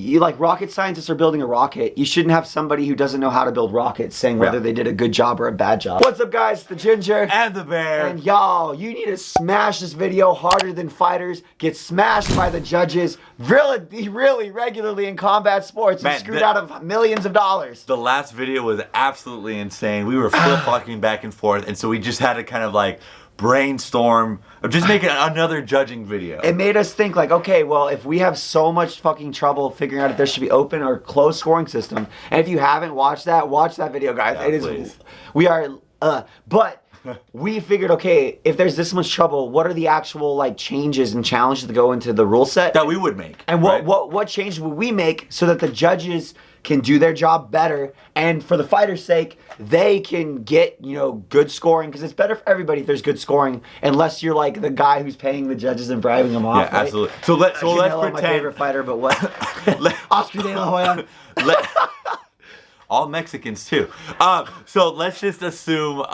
you like rocket scientists are building a rocket. You shouldn't have somebody who doesn't know how to build rockets saying whether they did a good job or a bad job. What's up, guys? It's the Ginger and the Bear. And y'all, you need to smash this video harder than fighters get smashed by the judges really regularly in combat sports and screwed out of millions of dollars. The last video was absolutely insane. We were flip-flopping back and forth, and so we just had to kind of like brainstorm of just making another judging video. It made us think like, okay, well, if we have so much fucking trouble figuring out if there should be open or closed scoring system, and if you haven't watched that, watch that video, guys. Yeah, it is, please. We are, but we figured, okay, if there's this much trouble, what are the actual like changes and challenges that go into the rule set that we would make? And what changes would we make so that the judges can do their job better, and for the fighter's sake, they can get, you know, good scoring, because it's better for everybody if there's good scoring, unless you're like the guy who's paying the judges and bribing them off. Yeah, right? Absolutely. So let's pretend. My favorite fighter, but what? Oscar De La Hoya. All Mexicans too. So let's just assume.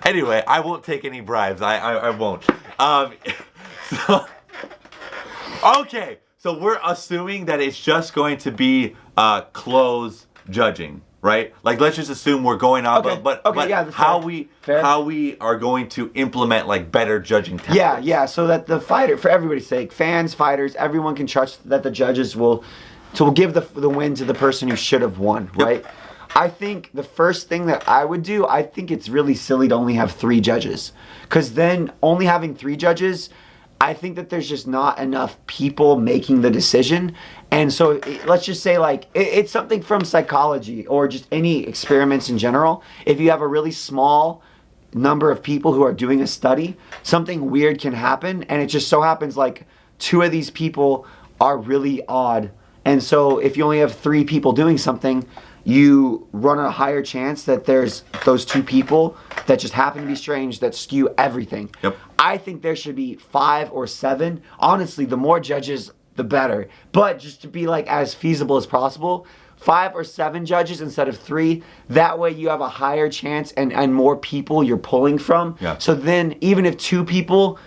Anyway, I won't take any bribes. I won't. Okay. So we're assuming that it's just going to be closed judging, right? Like, let's just assume we're going on, but yeah, how we are going to implement like better judging techniques. Yeah. So that the fighter, for everybody's sake, fans, fighters, everyone can trust that the judges will give the win to the person who should have won, right? Yep. I think the first thing that I would do, I think it's really silly to only have 3 judges, because then only having 3 judges, I think that there's just not enough people making the decision. And so let's just say like it's something from psychology or just any experiments in general. If you have a really small number of people who are doing a study, something weird can happen, and it just so happens like 2 of these people are really odd. And so if you only have 3 people doing something, you run a higher chance that there's those 2 people that just happen to be strange that skew everything. Yep. I think there should be 5 or 7. Honestly, the more judges, the better. But just to be like as feasible as possible, 5 or 7 judges instead of 3. That way you have a higher chance and more people you're pulling from. Yeah. So then even if 2 people,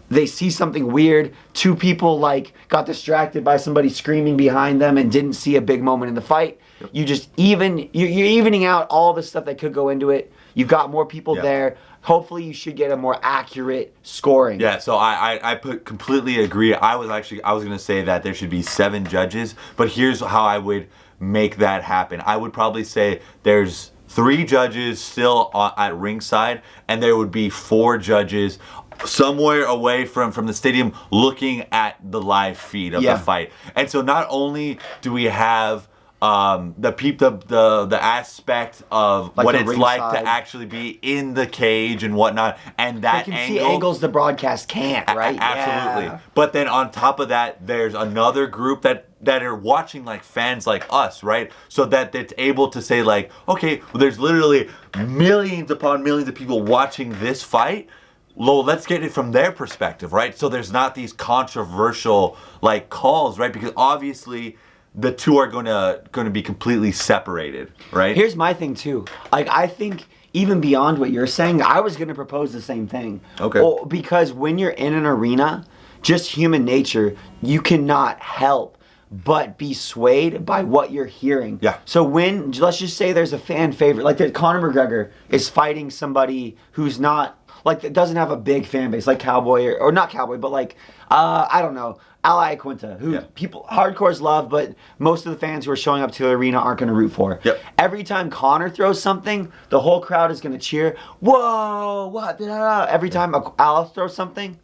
they see something weird, 2 people like got distracted by somebody screaming behind them and didn't see a big moment in the fight, you just you're evening out all the stuff that could go into it. You've got more people there. Hopefully you should get a more accurate scoring. Yeah, so I completely agree. I was going to say that there should be 7 judges, but here's how I would make that happen. I would probably say there's 3 judges still at ringside, and there would be 4 judges somewhere away from the stadium looking at the live feed of the fight. And so not only do we have the aspect of like what it's like to actually be in the cage and whatnot, and that they can see angles the broadcast can't, right? Absolutely. Yeah. But then on top of that, there's another group that are watching like fans like us, right? So that it's able to say like, okay, well, there's literally millions upon millions of people watching this fight. Well, let's get it from their perspective, right? So there's not these controversial like calls, right? Because obviously the 2 are going to be completely separated, right? Here's my thing too. Like, I think even beyond what you're saying, I was going to propose the same thing. Okay. Because when you're in an arena, just human nature, you cannot help but be swayed by what you're hearing. Yeah. So when, let's just say there's a fan favorite, like Conor McGregor is fighting somebody who's not, like, that doesn't have a big fan base, like Cowboy, or not Cowboy, but like, I don't know, Ali Quinta, who people, hardcores love, but most of the fans who are showing up to the arena aren't going to root for. Yep. Every time Conor throws something, the whole crowd is going to cheer, whoa, what, every time Al throws something,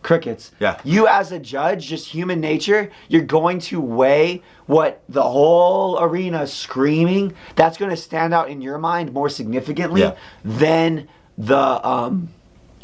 crickets. Yeah. You as a judge, just human nature, you're going to weigh what the whole arena is screaming. That's going to stand out in your mind more significantly than the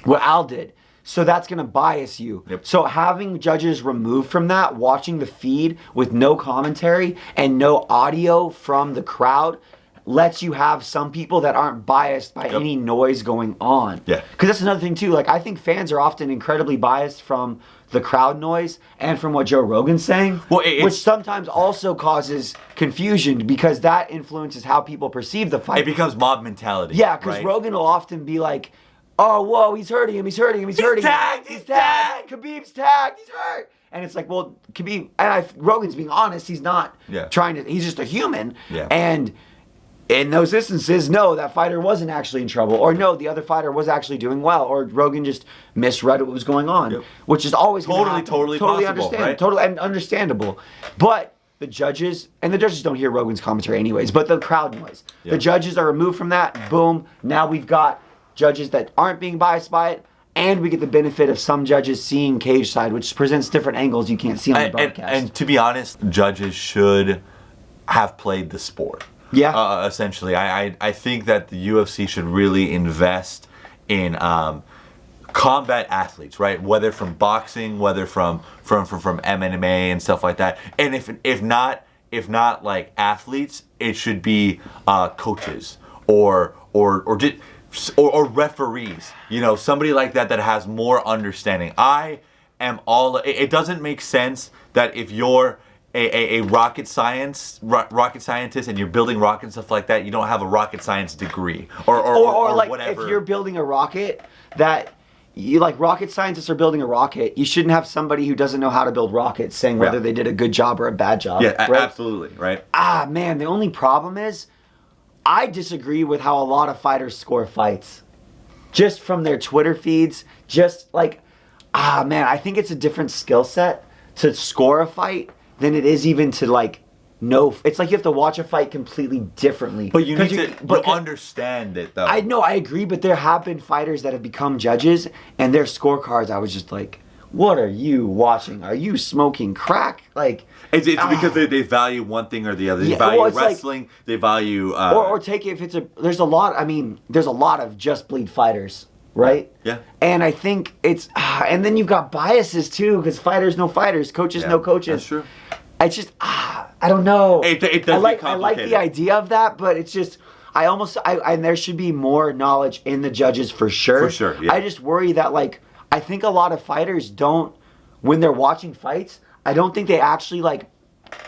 what Al did. So that's going to bias you. Yep. So having judges removed from that, watching the feed with no commentary and no audio from the crowd, lets you have some people that aren't biased by any noise going on. Yeah. Because that's another thing too. Like, I think fans are often incredibly biased from the crowd noise and from what Joe Rogan's saying, which sometimes also causes confusion because that influences how people perceive the fight. It becomes mob mentality. Yeah, because Rogan will often be like, oh, whoa, he's hurting him, he's hurting him, he's hurting him. He's tagged! Khabib's tagged, he's hurt. And it's like, well, it could be. And Rogan's being honest. He's not trying to. He's just a human. Yeah. And in those instances, no, that fighter wasn't actually in trouble, or no, the other fighter was actually doing well, or Rogan just misread what was going on, which is always totally possible, right? Totally understandable. But the judges don't hear Rogan's commentary anyways, but the crowd noise. Yeah. The judges are removed from that. Boom. Now we've got judges that aren't being biased by it, and we get the benefit of some judges seeing Cageside, which presents different angles you can't see on the broadcast. And to be honest, judges should have played the sport. Yeah. Essentially, I think that the UFC should really invest in combat athletes, right? Whether from boxing, whether from MMA and stuff like that. And if not like athletes, it should be coaches or referees. You know, somebody like that has more understanding. It doesn't make sense that if you're a rocket scientist and you're building rockets and stuff like that, you don't have a rocket science degree or like whatever. If you're building a rocket that you like rocket scientists are building a rocket, you shouldn't have somebody who doesn't know how to build rockets saying whether they did a good job or a bad job. Yeah, right? Absolutely, right? Man, the only problem is I disagree with how a lot of fighters score fights. Just from their Twitter feeds, just like, man, I think it's a different skill set to score a fight than it is even to like know. It's like you have to watch a fight completely differently. But you need to understand it though. I know, I agree, but there have been fighters that have become judges and their scorecards, I was just like, what are you watching? Are you smoking crack? Like it's because they value one thing or the other. They value wrestling. Like, they value or take it if it's there's a lot of just bleed fighters. Right? Yeah. And I think it's, and then you've got biases too, because fighters know fighters, coaches know coaches. That's true. It's just, I don't know. It does I like the complicated. idea of that, but it's just, and there should be more knowledge in the judges for sure. For sure, yeah. I just worry that like, I think a lot of fighters don't, when they're watching fights, I don't think they actually like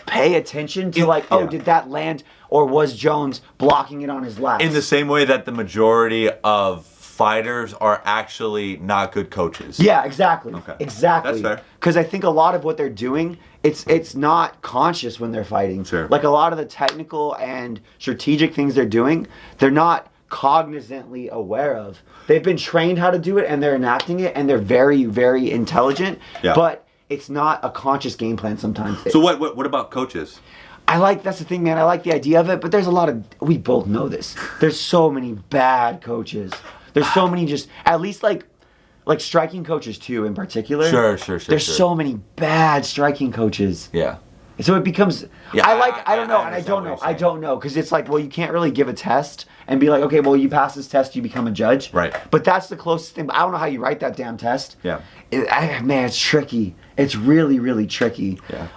pay attention to did that land or was Jones blocking it on his last? In the same way that the majority of fighters are actually not good coaches. Yeah, exactly. Okay. Exactly. That's fair. Because I think a lot of what they're doing, it's not conscious when they're fighting. Sure. Like a lot of the technical and strategic things they're doing, they're not cognizantly aware of. They've been trained how to do it and they're enacting it and they're very, very intelligent. Yeah. But it's not a conscious game plan sometimes. So what about coaches? That's the thing, man. I like the idea of it, but there's a lot of, we both know this. There's so many bad coaches. There's so many just, at least like striking coaches too in particular. Sure. There's so many bad striking coaches. Yeah. So it becomes, I don't know, and I don't know, because it's like, well, you can't really give a test and be like, okay, well, you pass this test, you become a judge. Right. But that's the closest thing. I don't know how you write that damn test. Yeah. Man, it's tricky. It's really, really tricky. Yeah.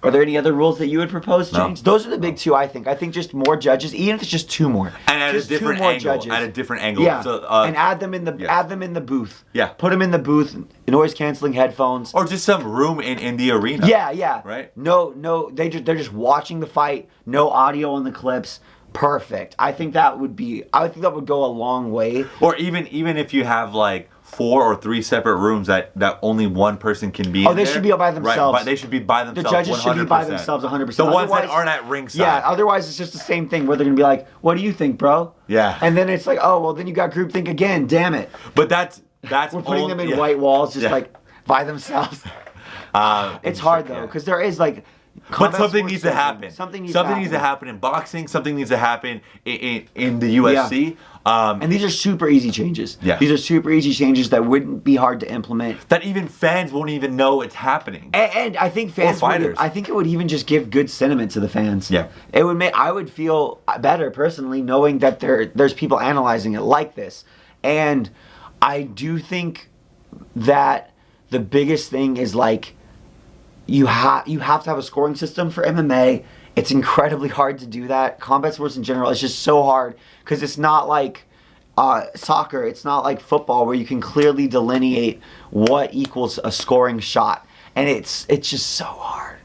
Are there any other rules that you would propose, James? No. Those are the big two, I think. I think just more judges, even if it's just two more. And at just a different two more angle. judges. At a different angle. Yeah. So, and add them in the booth. Yeah. Put them in the booth, noise canceling headphones. Or just some room in the arena. Yeah. Right? No, they're just watching the fight, no audio on the clips. Perfect. I think that would go a long way. Or even if you have like 4 or 3 separate rooms that only one person can be in they should be by themselves. Right, they should be by themselves. The judges 100%. should be by themselves 100%. The ones that aren't at ringside. Yeah, otherwise it's just the same thing where they're going to be like, what do you think, bro? Yeah. And then it's like, oh, well, then you got groupthink again. Damn it. But that's we're putting them in white walls just like by themselves. It's hard though, because there is like, but something needs to happen. Something needs to happen in boxing. Something needs to happen in the UFC. Yeah. And these are super easy changes. Yeah. These are super easy changes that wouldn't be hard to implement. That even fans won't even know it's happening. And I think fans, I think it would even just give good sentiment to the fans. Yeah. It would I would feel better personally knowing that there's people analyzing it like this. And I do think that the biggest thing is like, you have to have a scoring system for MMA. It's incredibly hard to do that. Combat sports in general, it's just so hard because it's not like soccer. It's not like football where you can clearly delineate what equals a scoring shot. And it's just so hard.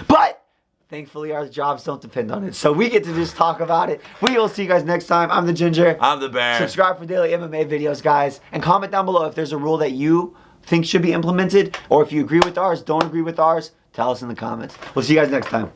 But thankfully our jobs don't depend on it. So we get to just talk about it. We will see you guys next time. I'm the Ginger. I'm the Bear. Subscribe for daily MMA videos, guys. And comment down below if there's a rule that you think should be implemented, or if you agree with ours, don't agree with ours, tell us in the comments. We'll see you guys next time.